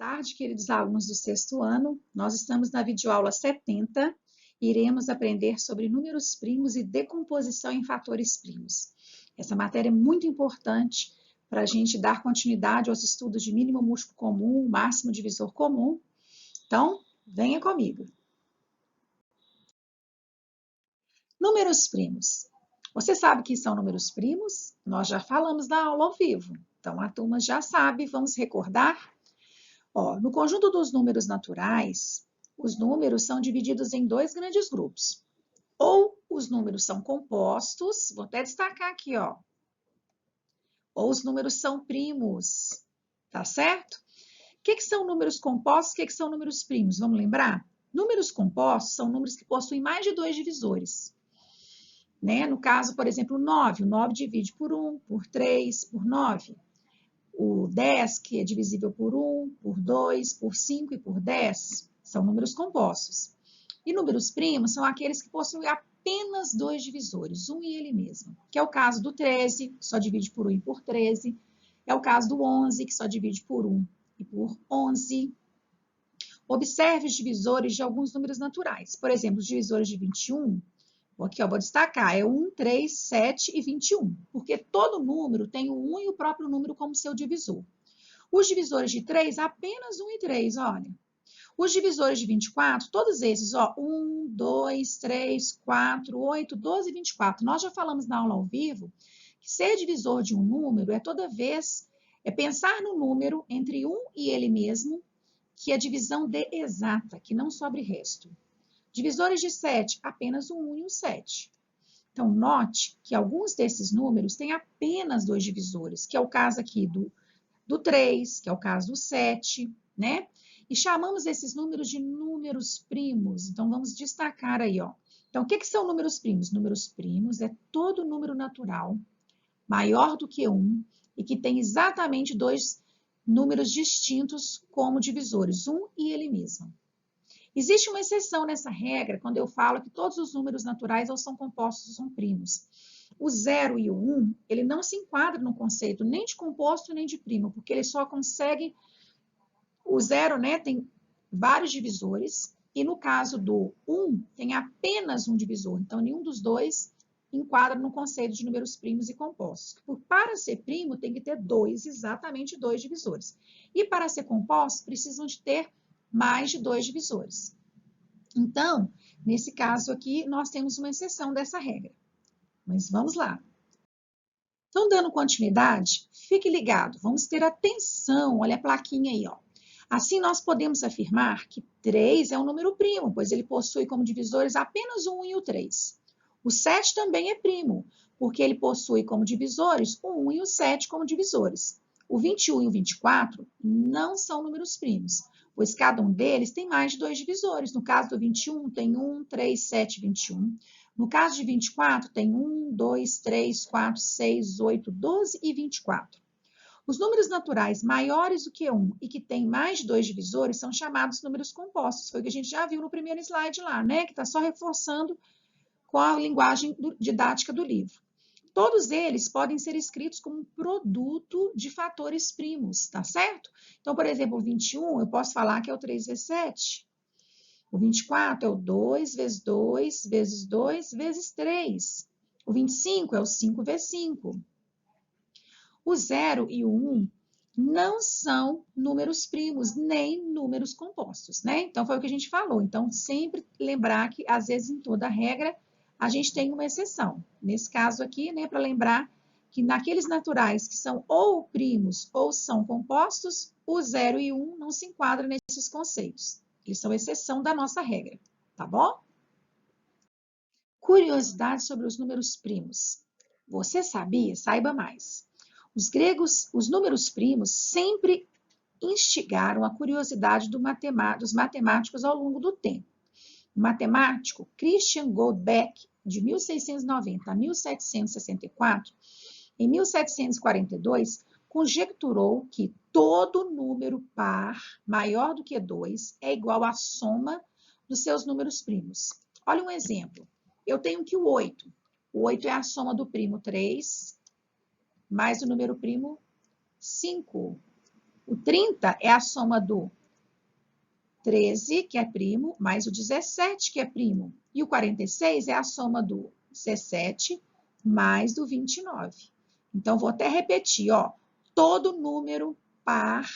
tarde, queridos alunos do sexto ano. Nós estamos na videoaula 70 e iremos aprender sobre números primos e decomposição em fatores primos. Essa matéria é muito importante para a gente dar continuidade aos estudos de mínimo múltiplo comum, máximo divisor comum. Então, venha comigo. Números primos. Você sabe o que são números primos? Nós já falamos na aula ao vivo. Então, a turma já sabe, vamos recordar? No conjunto dos números naturais, os números são divididos em dois grandes grupos. Ou os números são compostos, vou até destacar aqui, ou os números são primos, tá certo? O que são números compostos, o que são números primos? Vamos lembrar? Números compostos são números que possuem mais de dois divisores. Né? No caso, por exemplo, o 9 divide por 1, por 3, por 9. O 10, que é divisível por 1, por 2, por 5 e por 10, são números compostos. E números primos são aqueles que possuem apenas dois divisores, um e ele mesmo, que é o caso do 13, que só divide por 1 e por 13, é o caso do 11, que só divide por 1 e por 11. Observe os divisores de alguns números naturais. Por exemplo, os divisores de 21, aqui vou destacar, é 1, 3, 7 e 21, porque todo número tem o 1 e o próprio número como seu divisor. Os divisores de 3, apenas 1 e 3, olha. Os divisores de 24, todos esses, 1, 2, 3, 4, 8, 12 e 24. Nós já falamos na aula ao vivo que ser divisor de um número é toda vez, pensar no número entre 1 e ele mesmo, que a divisão dê exata, que não sobre resto. Divisores de 7, apenas o 1 e o 7. Então, note que alguns desses números têm apenas dois divisores, que é o caso aqui do 3, que é o caso do 7, né? E chamamos esses números de números primos. Então, vamos destacar aí, Então, o que são números primos? Números primos é todo número natural maior do que 1 e que tem exatamente dois números distintos como divisores, 1 e ele mesmo. Existe uma exceção nessa regra quando eu falo que todos os números naturais ou são compostos ou são primos. O 0 e o 1, ele não se enquadra no conceito nem de composto nem de primo, porque ele só consegue... O 0, né, tem vários divisores, e no caso do 1, tem apenas um divisor. Então, nenhum dos dois enquadra no conceito de números primos e compostos. Para ser primo, tem que ter exatamente dois divisores. E para ser composto, precisam de ter mais de dois divisores. Então, nesse caso aqui, nós temos uma exceção dessa regra. Mas vamos lá. Então, dando continuidade, fique ligado, vamos ter atenção, olha a plaquinha aí, Assim, nós podemos afirmar que 3 é um número primo, pois ele possui como divisores apenas o 1 e o 3. O 7 também é primo, porque ele possui como divisores o 1 e o 7 como divisores. O 21 e o 24 não são números primos, pois cada um deles tem mais de dois divisores. No caso do 21, tem 1, 3, 7, 21. No caso de 24, tem 1, 2, 3, 4, 6, 8, 12 e 24. Os números naturais maiores do que 1 e que têm mais de dois divisores são chamados números compostos. Foi o que a gente já viu no primeiro slide lá, né? Que está só reforçando com a linguagem didática do livro. Todos eles podem ser escritos como produto de fatores primos, tá certo? Então, por exemplo, o 21, eu posso falar que é o 3 vezes 7. O 24 é o 2 vezes 2 vezes 2 vezes 3. O 25 é o 5 vezes 5. O 0 e o 1 não são números primos, nem números compostos, né? Então, foi o que a gente falou. Então, sempre lembrar que, às vezes, em toda regra, a gente tem uma exceção. Nesse caso aqui, né, para lembrar que naqueles naturais que são ou primos ou são compostos, o 0 e o 1 não se enquadram nesses conceitos. Eles são exceção da nossa regra, tá bom? Curiosidade sobre os números primos. Você sabia? Saiba mais. Os gregos, os números primos sempre instigaram a curiosidade dos matemáticos ao longo do tempo. O matemático Christian Goldbeck, de 1690 a 1764, em 1742, conjecturou que todo número par maior do que 2 é igual à soma dos seus números primos. Olha um exemplo. Eu tenho aqui o 8. O 8 é a soma do primo 3 mais o número primo 5. O 30 é a soma do 13, que é primo, mais o 17, que é primo. E o 46 é a soma do 17 mais do 29. Então, vou até repetir, ó. Todo número par,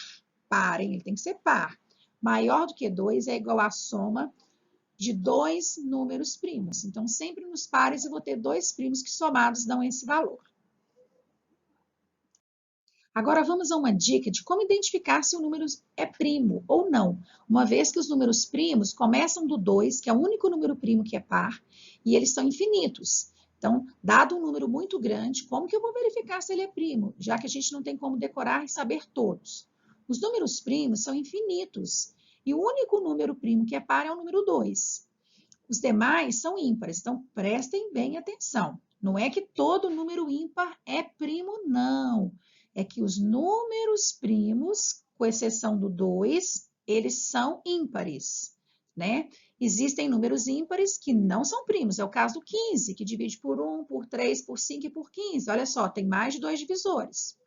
parem, ele tem que ser par, maior do que 2 é igual à soma de dois números primos. Então, sempre nos pares eu vou ter dois primos que somados dão esse valor. Agora, vamos a uma dica de como identificar se o número é primo ou não, uma vez que os números primos começam do 2, que é o único número primo que é par, e eles são infinitos. Então, dado um número muito grande, como que eu vou verificar se ele é primo, já que a gente não tem como decorar e saber todos? Os números primos são infinitos, e o único número primo que é par é o número 2. Os demais são ímpares, então prestem bem atenção. Não é que todo número ímpar é primo, não. É que os números primos, com exceção do 2, eles são ímpares, né? Existem números ímpares que não são primos. É o caso do 15, que divide por 1, por 3, por 5 e por 15. Olha só, tem mais de 2 divisores.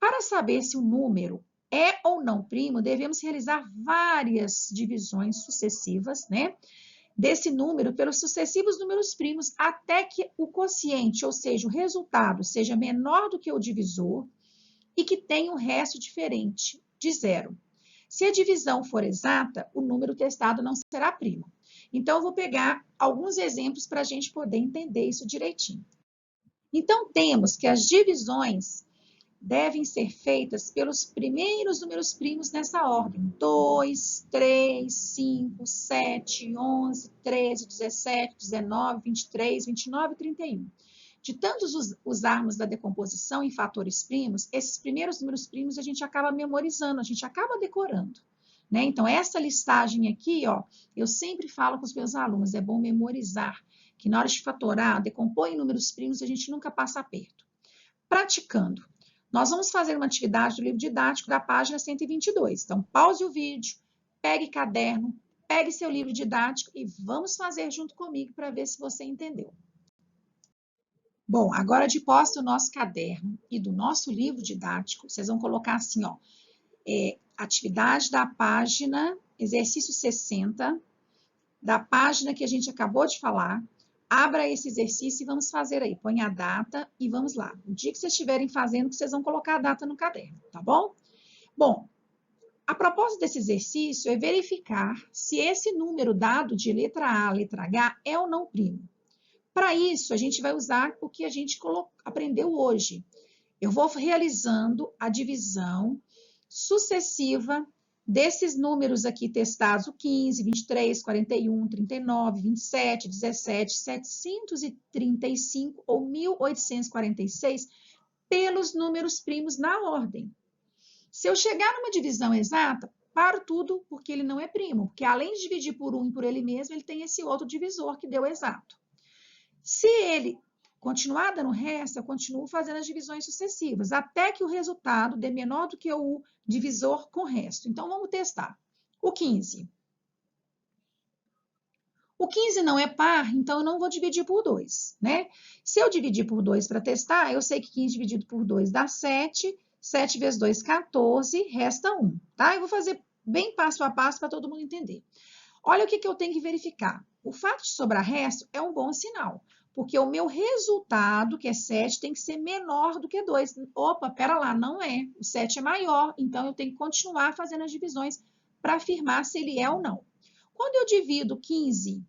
Para saber se o número é ou não primo, devemos realizar várias divisões sucessivas, né? Desse número pelos sucessivos números primos até que o quociente, ou seja, o resultado, seja menor do que o divisor e que tenha um resto diferente de zero. Se a divisão for exata, o número testado não será primo. Então, eu vou pegar alguns exemplos para a gente poder entender isso direitinho. Então, temos que as divisões devem ser feitas pelos primeiros números primos nessa ordem: 2, 3, 5, 7, 11, 13, 17, 19, 23, 29 e 31. De tantos usarmos da decomposição em fatores primos, esses primeiros números primos a gente acaba memorizando, a gente acaba decorando, né? Então, essa listagem aqui, ó, eu sempre falo com os meus alunos, é bom memorizar, que na hora de fatorar, decompor em números primos, a gente nunca passa aperto. Praticando. Nós vamos fazer uma atividade do livro didático da página 122. Então, pause o vídeo, pegue caderno, pegue seu livro didático e vamos fazer junto comigo para ver se você entendeu. Bom, agora de posse do nosso caderno e do nosso livro didático, vocês vão colocar assim, ó, atividade da página, exercício 60, da página que a gente acabou de falar. Abra esse exercício e vamos fazer aí. Põe a data e vamos lá. O dia que vocês estiverem fazendo, vocês vão colocar a data no caderno, tá bom? Bom, a propósito desse exercício é verificar se esse número dado de letra A a letra H é ou não primo. Para isso, a gente vai usar o que a gente aprendeu hoje. Eu vou realizando a divisão sucessiva desses números aqui testados, o 15, 23, 41, 39, 27, 17, 735 ou 1846, pelos números primos na ordem. Se eu chegar numa divisão exata, paro tudo porque ele não é primo, porque além de dividir por 1 e por ele mesmo, ele tem esse outro divisor que deu exato. Se ele continuar dando resto, eu continuo fazendo as divisões sucessivas, até que o resultado dê menor do que o divisor com resto. Então, vamos testar. O 15. O 15 não é par, então eu não vou dividir por 2, né? Se eu dividir por 2 para testar, eu sei que 15 dividido por 2 dá 7, 7 vezes 2, 14, resta 1, tá? Eu vou fazer bem passo a passo para todo mundo entender. Olha o que eu tenho que verificar. O fato de sobrar resto é um bom sinal, porque o meu resultado, que é 7, tem que ser menor do que 2. Opa, pera lá, não é. O 7 é maior, então eu tenho que continuar fazendo as divisões para afirmar se ele é ou não. Quando eu divido 15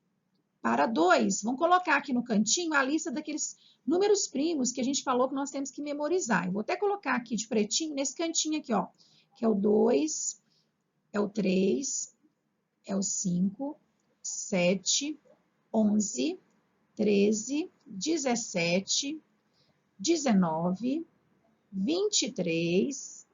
para 2, vamos colocar aqui no cantinho a lista daqueles números primos que a gente falou que nós temos que memorizar. Eu vou até colocar aqui de pretinho, nesse cantinho aqui, ó, que é o 2, é o 3, é o 5, 7, 11, 13, 17, 19, 23,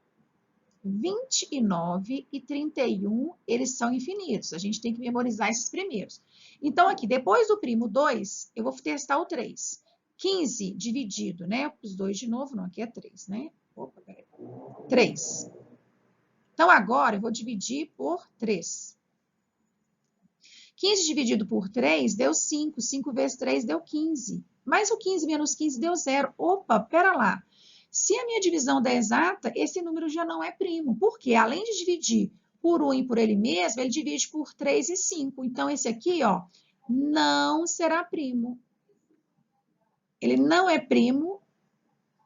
29 e 31, eles são infinitos. A gente tem que memorizar esses primeiros. Então, aqui, depois do primo 2, eu vou testar o 3. 15 dividido, né? Os 2 de novo, não, aqui é 3, né? Opa, peraí. 3. Então, agora eu vou dividir por 3. 15 dividido por 3 deu 5. 5 vezes 3 deu 15. Mas o 15 menos 15 deu 0. Opa, pera lá. Se a minha divisão der exata, esse número já não é primo. Por quê? Além de dividir por 1 e por ele mesmo, ele divide por 3 e 5. Então, esse aqui, ó, não será primo. Ele não é primo.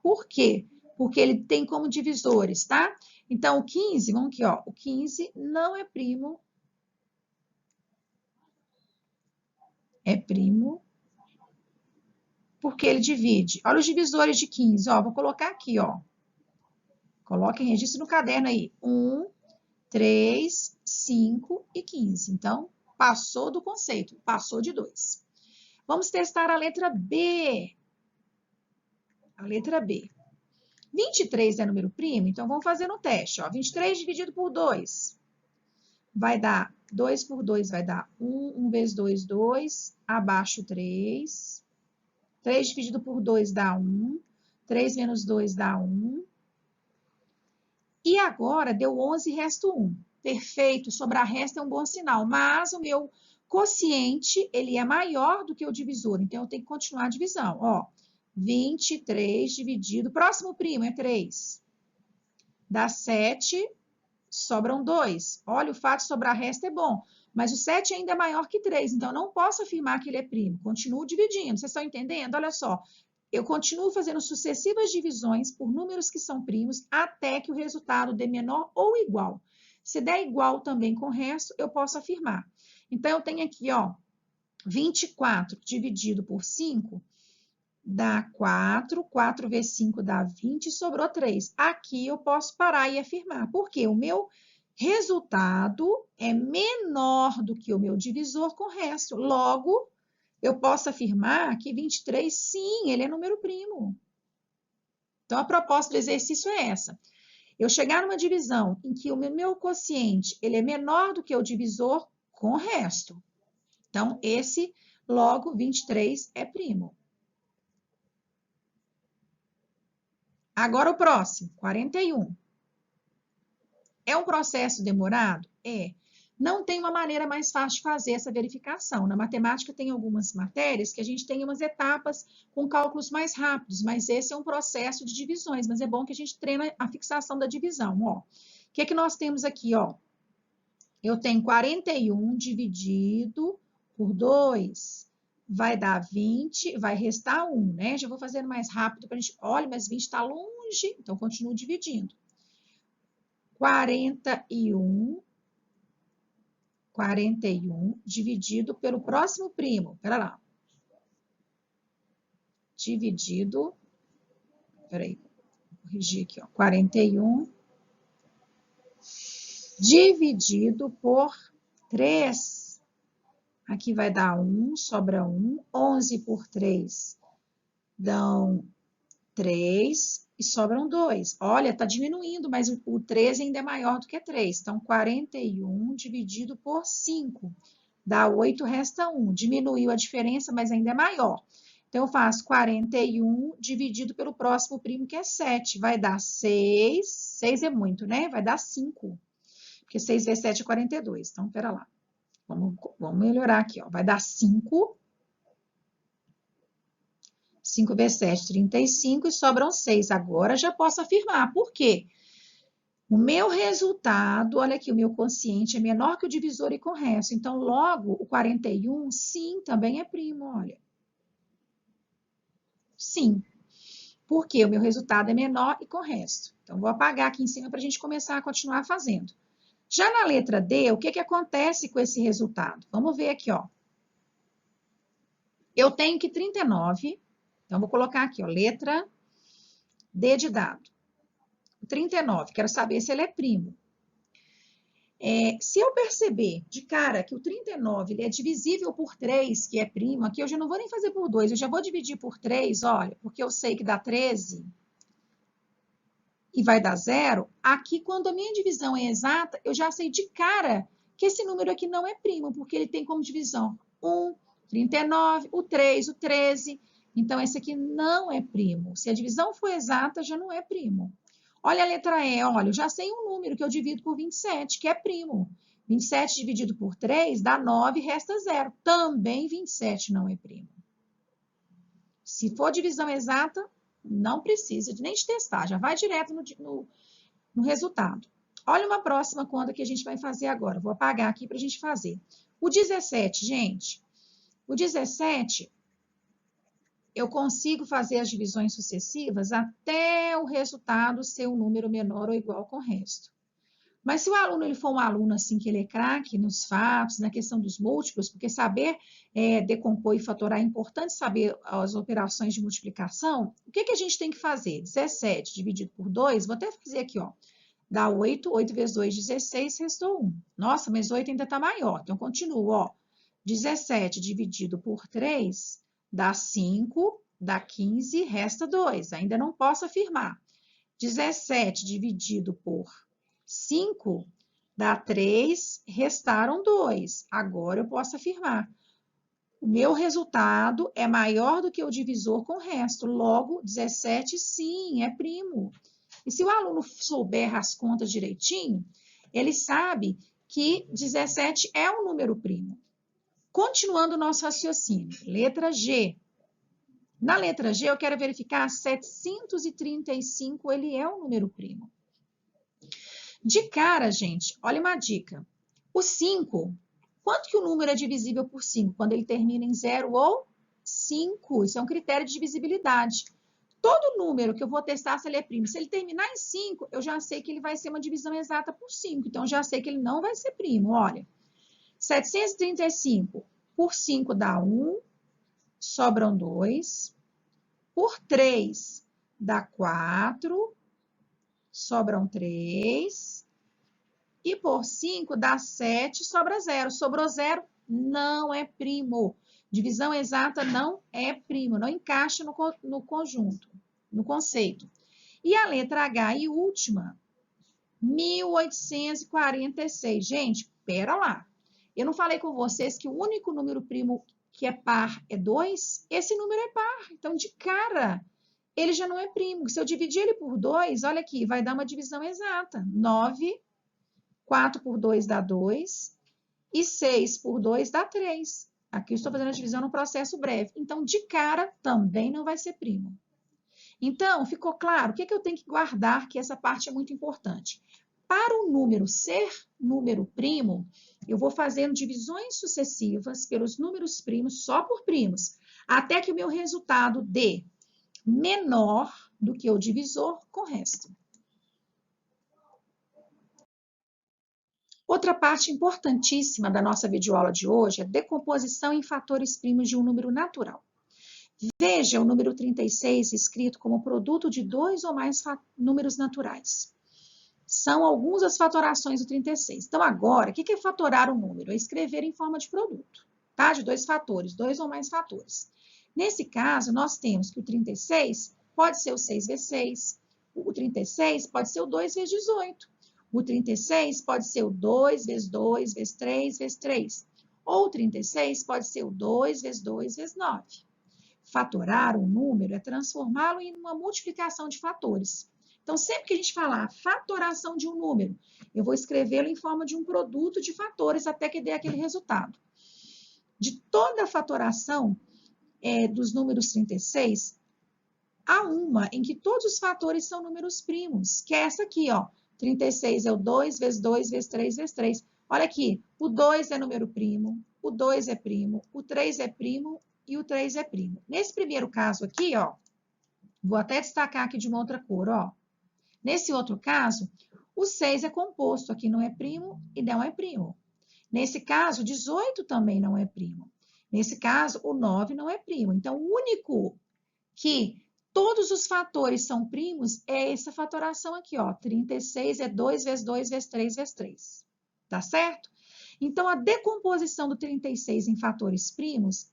Por quê? Porque ele tem como divisores, tá? Então, o 15, vamos aqui, ó. O 15 não é primo. É primo. Porque ele divide. Olha os divisores de 15, ó. Vou colocar aqui, ó. Coloquem registro no caderno aí. 1, 3, 5 e 15. Então, passou do conceito, passou de 2. Vamos testar a letra B. A letra B. 23 é número primo, então vamos fazer no teste. Ó. 23 dividido por 2. Vai dar 2 por 2, vai dar 1. 1 vezes 2, 2. Abaixo 3. 3 dividido por 2 dá 1. 3 menos 2 dá 1. E agora deu 11 e resta 1. Perfeito, sobrar resta é um bom sinal, mas o meu quociente, ele é maior do que o divisor, então eu tenho que continuar a divisão. Ó, 23 dividido, próximo primo é 3. Dá 7, sobram 2. Olha, o fato de sobrar resta é bom, mas o 7 ainda é maior que 3, então eu não posso afirmar que ele é primo. Continuo dividindo, vocês estão entendendo? Olha só. Eu continuo fazendo sucessivas divisões por números que são primos até que o resultado dê menor ou igual. Se der igual também com o resto, eu posso afirmar. Então, eu tenho aqui, ó, 24 dividido por 5 dá 4. 4 vezes 5 dá 20 e sobrou 3. Aqui eu posso parar e afirmar. Porque o meu resultado é menor do que o meu divisor com o resto. Logo, eu posso afirmar que 23, sim, ele é número primo. Então, a proposta do exercício é essa. Eu chegar numa divisão em que o meu quociente ele é menor do que o divisor com o resto. Então, esse, logo, 23 é primo. Agora, o próximo, 41. É um processo demorado? É. Não tem uma maneira mais fácil de fazer essa verificação. Na matemática tem algumas matérias que a gente tem umas etapas com cálculos mais rápidos, mas esse é um processo de divisões, mas é bom que a gente treine a fixação da divisão. Ó. O que é que nós temos aqui? Ó? Eu tenho 41 dividido por 2, vai dar 20, vai restar 1, né? Já vou fazendo mais rápido para a gente... Olha, mas 20 está longe, então continuo dividindo. 41 dividido pelo próximo primo. Espera lá. Dividido... Peraí, vou corrigir aqui, ó. 41 dividido por 3. Aqui vai dar 1, sobra 1. 11 por 3 dão 3 e sobram 2. Olha, está diminuindo, mas o 13 ainda é maior do que 3. Então, 41 dividido por 5 dá 8, resta 1. Diminuiu a diferença, mas ainda é maior. Então, eu faço 41 dividido pelo próximo primo, que é 7. Vai dar 6. 6 é muito, né? Vai dar 5. Porque 6 vezes 7 é 42. Então, pera lá. Vamos melhorar aqui, ó. Vai dar 5. 5 vezes 7, 35 e sobram 6. Agora já posso afirmar. Por quê? O meu resultado, olha aqui, o meu quociente é menor que o divisor e com o resto. Então, logo, o 41, sim, também é primo, olha. Sim. Porque o meu resultado é menor e com o resto. Então, vou apagar aqui em cima para a gente começar a continuar fazendo. Já na letra D, o que que acontece com esse resultado? Vamos ver aqui, ó. Eu tenho que 39... Então, vou colocar aqui, ó, letra D de dado. 39, quero saber se ele é primo. Se eu perceber de cara que o 39 ele é divisível por 3, que é primo, aqui eu já não vou nem fazer por 2, eu já vou dividir por 3, olha, porque eu sei que dá 13 e vai dar 0. Aqui, quando a minha divisão é exata, eu já sei de cara que esse número aqui não é primo, porque ele tem como divisão 1, 39, o 3, o 13... Então, esse aqui não é primo. Se a divisão for exata, já não é primo. Olha a letra E, olha, eu já sei um número que eu divido por 27, que é primo. 27 dividido por 3 dá 9 e resta 0. Também 27 não é primo. Se for divisão exata, Não precisa nem de testar, já vai direto no resultado. Olha uma próxima conta que a gente vai fazer agora. Vou apagar aqui para a gente fazer. O 17, gente. O 17, eu consigo fazer as divisões sucessivas até o resultado ser um número menor ou igual com o resto. Mas se o aluno ele for um aluno assim que ele é craque nos fatos, na questão dos múltiplos, porque saber decompor e fatorar é importante saber as operações de multiplicação, o que a gente tem que fazer? 17 dividido por 2, vou até fazer aqui, ó. Dá 8, 8 vezes 2, 16, restou 1. Nossa, mas 8 ainda está maior, então continuo, ó. 17 dividido por 3 dá 5, dá 15, resta 2. Ainda não posso afirmar. 17 dividido por 5 dá 3, restaram 2. Agora eu posso afirmar. O meu resultado é maior do que o divisor com o resto. Logo, 17, sim, é primo. E se o aluno souber as contas direitinho, ele sabe que 17 é um número primo. Continuando o nosso raciocínio, letra G. Na letra G, eu quero verificar 735, ele é um número primo. De cara, gente, olha uma dica. O 5, quanto que o número é divisível por 5? Quando ele termina em 0 ou 5. Isso é um critério de divisibilidade. Todo número que eu vou testar se ele é primo, se ele terminar em 5, eu já sei que ele vai ser uma divisão exata por 5. Então, já sei que ele não vai ser primo. Olha, 735 por 5 dá 1, sobram 2. Por 3 dá 4, sobram 3. E por 5 dá 7, sobra 0. Sobrou 0, não é primo. Divisão exata não é primo, não encaixa no conjunto, no conceito. E a letra H e última, 1846. Gente, pera lá. Eu não falei com vocês que o único número primo que é par é 2? Esse número é par. Então, de cara, ele já não é primo. Se eu dividir ele por 2, olha aqui, vai dar uma divisão exata. 9, 4 por 2 dá 2 e 6 por 2 dá 3. Aqui eu estou fazendo a divisão no processo breve. Então, de cara, também não vai ser primo. Então, ficou claro? O que eu tenho que guardar, que essa parte é muito importante. Para o número ser número primo, eu vou fazendo divisões sucessivas pelos números primos, só por primos, até que o meu resultado dê menor do que o divisor com o resto. Outra parte importantíssima da nossa videoaula de hoje é decomposição em fatores primos de um número natural. Veja o número 36 escrito como produto de 2 ou mais números naturais. São algumas das fatorações do 36. Então, agora, o que é fatorar um número? É escrever em forma de produto, tá? De 2 fatores, 2 ou mais fatores. Nesse caso, nós temos que o 36 pode ser o 6 vezes 6, o 36 pode ser o 2 vezes 18. O 36 pode ser o 2 vezes 2 vezes 3 vezes 3. Ou o 36 pode ser o 2 vezes 2 vezes 9. Fatorar um número é transformá-lo em uma multiplicação de fatores. Então, sempre que a gente falar fatoração de um número, eu vou escrevê-lo em forma de um produto de fatores até que dê aquele resultado. De toda a fatoração dos números 36, há uma em que todos os fatores são números primos, que é essa aqui, ó. 36 é o 2 vezes 2 vezes 3 vezes 3. Olha aqui, o 2 é número primo, o 2 é primo, o 3 é primo e o 3 é primo. Nesse primeiro caso aqui, ó, vou até destacar aqui de uma outra cor, ó. Nesse outro caso, o 6 é composto, aqui não é primo e não é primo. Nesse caso, o 18 também não é primo. Nesse caso, o 9 não é primo. Então, o único que todos os fatores são primos é essa fatoração aqui, ó. 36 é 2 vezes 2 vezes 3 vezes 3. Tá certo? Então, a decomposição do 36 em fatores primos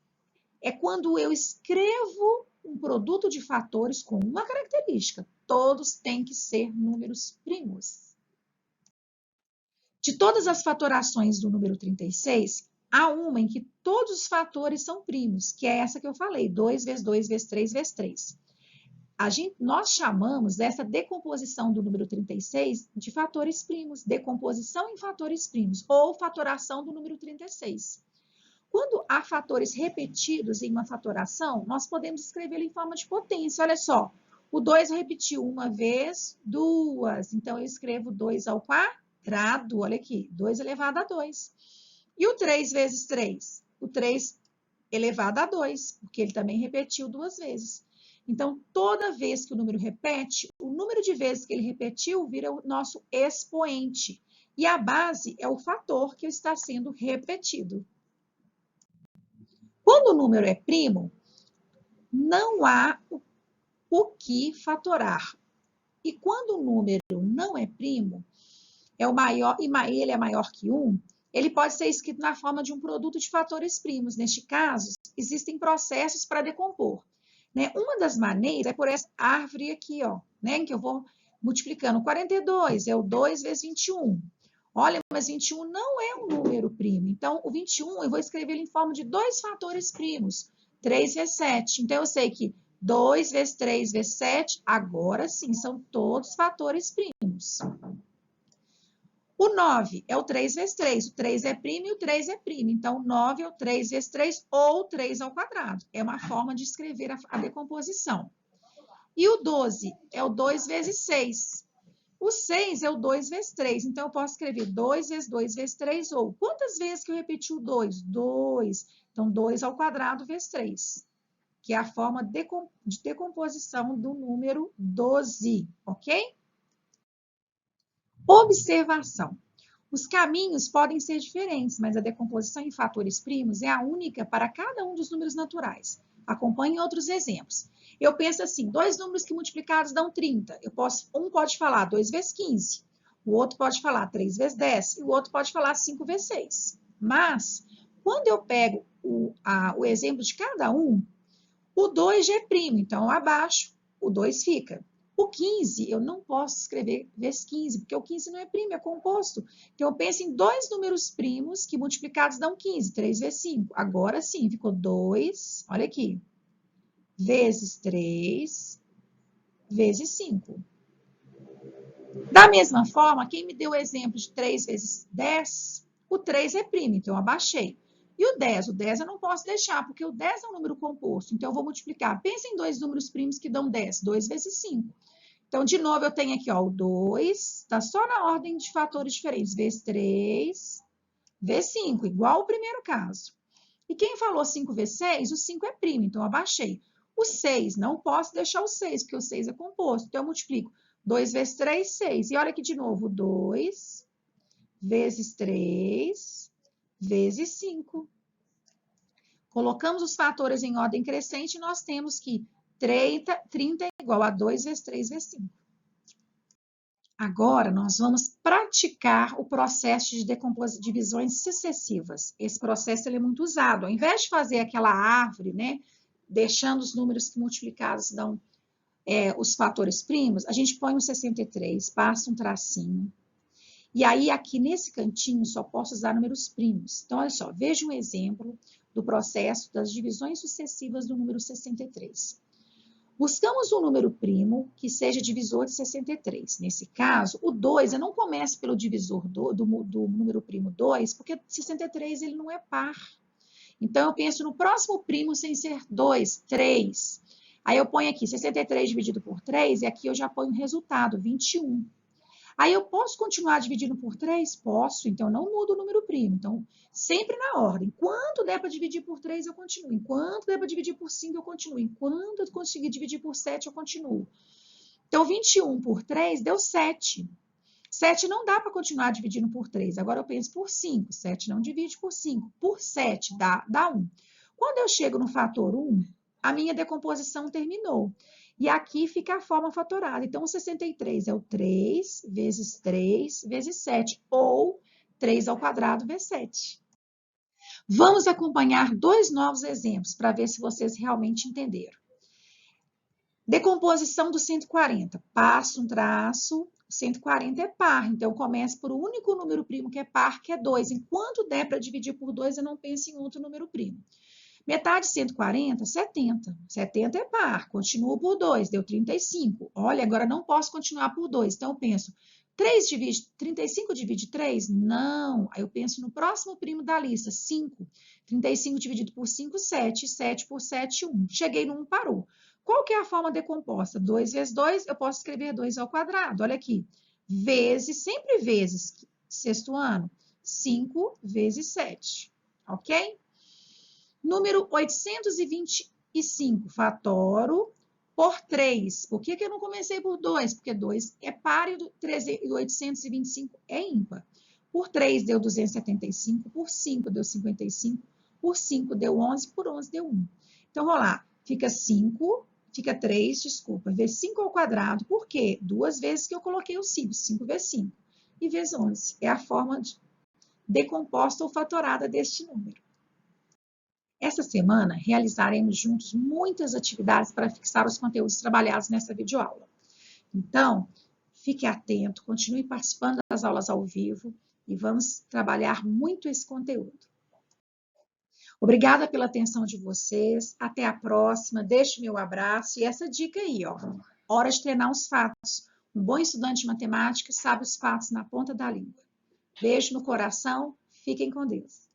é quando eu escrevo um produto de fatores com uma característica. Todos têm que ser números primos. De todas as fatorações do número 36, há uma em que todos os fatores são primos, que é essa que eu falei, 2 vezes 2 vezes 3 vezes 3. Nós chamamos essa decomposição do número 36 de fatores primos, decomposição em fatores primos, ou fatoração do número 36. Quando há fatores repetidos em uma fatoração, nós podemos escrevê-lo em forma de potência. Olha só, O 2 eu repeti uma vez, duas. Então, eu escrevo 2 ao quadrado. Olha aqui, 2 elevado a 2. E o 3 vezes 3? O 3 elevado a 2, porque ele também repetiu duas vezes. Então, toda vez que o número repete, o número de vezes que ele repetiu vira o nosso expoente. E a base é o fator que está sendo repetido. Quando o número é primo, não há o que fatorar. E quando o número não é primo, é o maior, e ele é maior que 1, ele pode ser escrito na forma de um produto de fatores primos. Neste caso, existem processos para decompor. Né? Uma das maneiras é por essa árvore aqui, ó, né? Em que eu vou multiplicando. 42 é o 2 vezes 21. Olha, mas 21 não é um número primo. Então, o 21 eu vou escrever ele em forma de dois fatores primos. 3 vezes 7. Então, eu sei que 2 vezes 3 vezes 7, agora sim, são todos fatores primos. O 9 é o 3 vezes 3. O 3 é primo e o 3 é primo. Então, 9 é o 3 vezes 3 ou 3 ao quadrado. É uma forma de escrever a decomposição. E o 12 é o 2 vezes 6. O 6 é o 2 vezes 3. Então, eu posso escrever 2 vezes 2 vezes 3 ou... Quantas vezes que eu repeti o 2? 2. Então, 2 ao quadrado vezes 3. Que é a forma de decomposição do número 12. Ok? Observação. Os caminhos podem ser diferentes, mas a decomposição em fatores primos é a única para cada um dos números naturais. Acompanhe outros exemplos. Eu penso assim, dois números que multiplicados dão 30. Um pode falar 2 vezes 15, o outro pode falar 3 vezes 10 e o outro pode falar 5 vezes 6. Mas, quando eu pego o exemplo de cada um, o 2 já é primo, então abaixo o 2 fica. O 15, eu não posso escrever vezes 15, porque o 15 não é primo, é composto. Então, eu penso em dois números primos que multiplicados dão 15, 3 vezes 5. Agora sim, ficou 2, olha aqui, vezes 3, vezes 5. Da mesma forma, quem me deu o exemplo de 3 vezes 10, o 3 é primo, então eu abaixei. E o 10? O 10 eu não posso deixar, porque o 10 é um número composto, então eu vou multiplicar. Pensa em dois números primos que dão 10, 2 vezes 5. Então, de novo, eu tenho aqui, ó, o 2, está só na ordem de fatores diferentes, vezes 3, vezes 5, igual o primeiro caso. E quem falou 5 vezes 6, o 5 é primo, então eu abaixei. O 6, não posso deixar o 6, porque o 6 é composto, então eu multiplico 2 vezes 3, 6. E olha aqui de novo, 2 vezes 3 vezes 5. Colocamos os fatores em ordem crescente e nós temos que 30 é igual a 2 vezes 3 vezes 5. Agora, nós vamos praticar o processo de divisões sucessivas. Esse processo ele é muito usado. Ao invés de fazer aquela árvore, né, deixando os números que multiplicados dão os fatores primos, a gente põe um 63, passa um tracinho. E aí, aqui nesse cantinho, só posso usar números primos. Então, olha só, veja um exemplo do processo das divisões sucessivas do número 63. Buscamos um número primo que seja divisor de 63. Nesse caso, o 2, eu não começo pelo divisor do número primo 2, porque 63 ele não é par. Então, eu penso no próximo primo sem ser 2, 3. Aí eu ponho aqui 63 dividido por 3 e aqui eu já ponho o resultado, 21. Aí eu posso continuar dividindo por 3? Posso, então eu não mudo o número primo. Então, sempre na ordem. Enquanto der para dividir por 3, eu continuo. Enquanto der para dividir por 5, eu continuo. Enquanto eu conseguir dividir por 7, eu continuo. Então, 21 por 3 deu 7. 7 não dá para continuar dividindo por 3. Agora eu penso por 5. 7 não divide por 5. Por 7 dá 1. Quando eu chego no fator 1, a minha decomposição terminou. E aqui fica a forma fatorada. Então, o 63 é o 3 vezes 3 vezes 7, ou 3 ao quadrado vezes 7. Vamos acompanhar dois novos exemplos para ver se vocês realmente entenderam. Decomposição do 140. Passo um traço, 140 é par, então eu começo por um único número primo que é par, que é 2. Enquanto der para dividir por 2, eu não penso em outro número primo. Metade de 140, 70. 70 é par, continuo por 2, deu 35. Olha, agora não posso continuar por 2, então eu penso, 35 divide 3? Não. Aí eu penso no próximo primo da lista, 5. 35 dividido por 5, 7. 7 por 7, 1. Cheguei no 1, parou. Qual que é a forma decomposta? 2 vezes 2, eu posso escrever 2 ao quadrado. Olha aqui. Vezes, sempre vezes, sexto ano, 5 vezes 7. Ok? Número 825, fatoro por 3. Por que eu não comecei por 2? Porque 2 é par e 825 é ímpar. Por 3 deu 275, por 5 deu 55, por 5 deu 11, por 11 deu 1. Então, vou lá. Fica 5, fica 3, desculpa, vezes 5 ao quadrado. Por quê? Duas vezes que eu coloquei o 5. 5 vezes 5. E vezes 11. É a forma decomposta ou fatorada deste número. Essa semana, realizaremos juntos muitas atividades para fixar os conteúdos trabalhados nessa videoaula. Então, fique atento, continue participando das aulas ao vivo e vamos trabalhar muito esse conteúdo. Obrigada pela atenção de vocês, até a próxima, deixe meu abraço e essa dica aí, ó, hora de treinar os fatos. Um bom estudante de matemática sabe os fatos na ponta da língua. Beijo no coração, fiquem com Deus.